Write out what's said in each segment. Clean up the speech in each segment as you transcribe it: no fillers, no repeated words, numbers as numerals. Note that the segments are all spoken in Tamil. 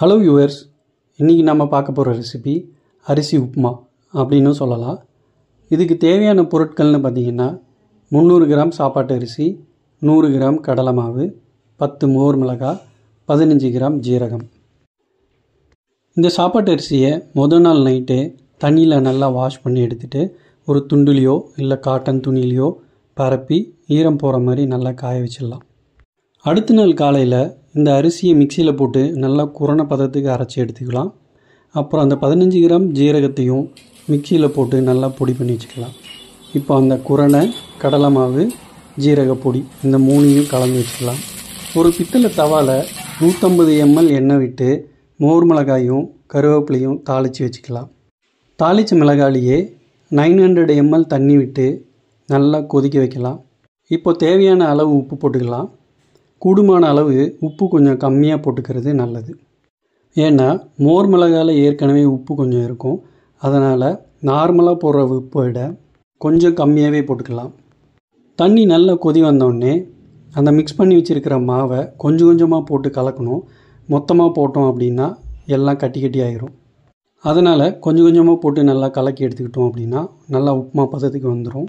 ஹலோ வியூவர்ஸ், இன்றைக்கி நம்ம பார்க்க போகிற ரெசிபி அரிசி உப்புமா அப்படின்னு சொல்லலாம். இதுக்கு தேவையான பொருட்கள்னு பார்த்திங்கன்னா 300 கிராம் சாப்பாட்டு அரிசி, 100 கிராம் கடலை மாவு, 10 மோர் மிளகாய், 15 கிராம் ஜீரகம். இந்த சாப்பாட்டு அரிசியை முதல் நாள் நைட்டே தண்ணியில் நல்லா வாஷ் பண்ணி எடுத்துகிட்டு ஒரு துண்டுலையோ இல்லை காட்டன் துணிலையோ பரப்பி ஈரம் போகிற மாதிரி நல்லா காய வச்சிடலாம். அடுத்த நாள் காலையில் இந்த அரிசியை மிக்சியில் போட்டு நல்லா குறைன பதத்துக்கு அரைச்சி எடுத்துக்கலாம். அப்புறம் அந்த 15 கிராம் ஜீரகத்தையும் மிக்சியில் போட்டு நல்லா பொடி பண்ணி வச்சுக்கலாம். இப்போ அந்த குறைன கடலை மாவு, ஜீரக பொடி இந்த மூணையும் கலந்து வச்சுக்கலாம். ஒரு பித்தளை தவாவில் 150 ml எண்ணெய் விட்டு மோர் மிளகாயும் கருவேப்பிலையும் தாளித்து வச்சுக்கலாம். தாளித்த மிளகாயிலேயே 900 ml தண்ணி விட்டு நல்லா கொதிக்க வைக்கலாம். இப்போ தேவையான அளவு உப்பு போட்டுக்கலாம். கூடுமான அளவு உப்பு கொஞ்சம் கம்மியாக போட்டுக்கிறது நல்லது. ஏன்னா மோர் மிளகாயில் ஏற்கனவே உப்பு கொஞ்சம் இருக்கும். அதனால் நார்மலாக போடுற உப்பை விட கொஞ்சம் கம்மியாகவே போட்டுக்கலாம். தண்ணி நல்லா கொதி வந்தோடனே அந்த மிக்ஸ் பண்ணி வச்சுருக்கிற மாவை கொஞ்சம் கொஞ்சமாக போட்டு கலக்கணும். மொத்தமாக போட்டோம் அப்படின்னா எல்லாம் கட்டி கட்டி ஆகிரும். அதனால் கொஞ்சம் கொஞ்சமாக போட்டு நல்லா கலக்கி எடுத்துக்கிட்டோம் அப்படின்னா நல்லா உப்புமா பதத்துக்கு வந்துடும்.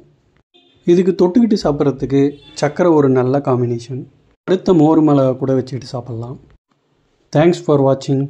இதுக்கு தொட்டுக்கிட்டு சாப்பிட்றதுக்கு சர்க்கரை ஒரு நல்ல காம்பினேஷன். அடுத்த மோர் மிளகாய் கூட வச்சுக்கிட்டு சாப்பிட்லாம். தேங்க்ஸ் ஃபார் வாட்சிங்.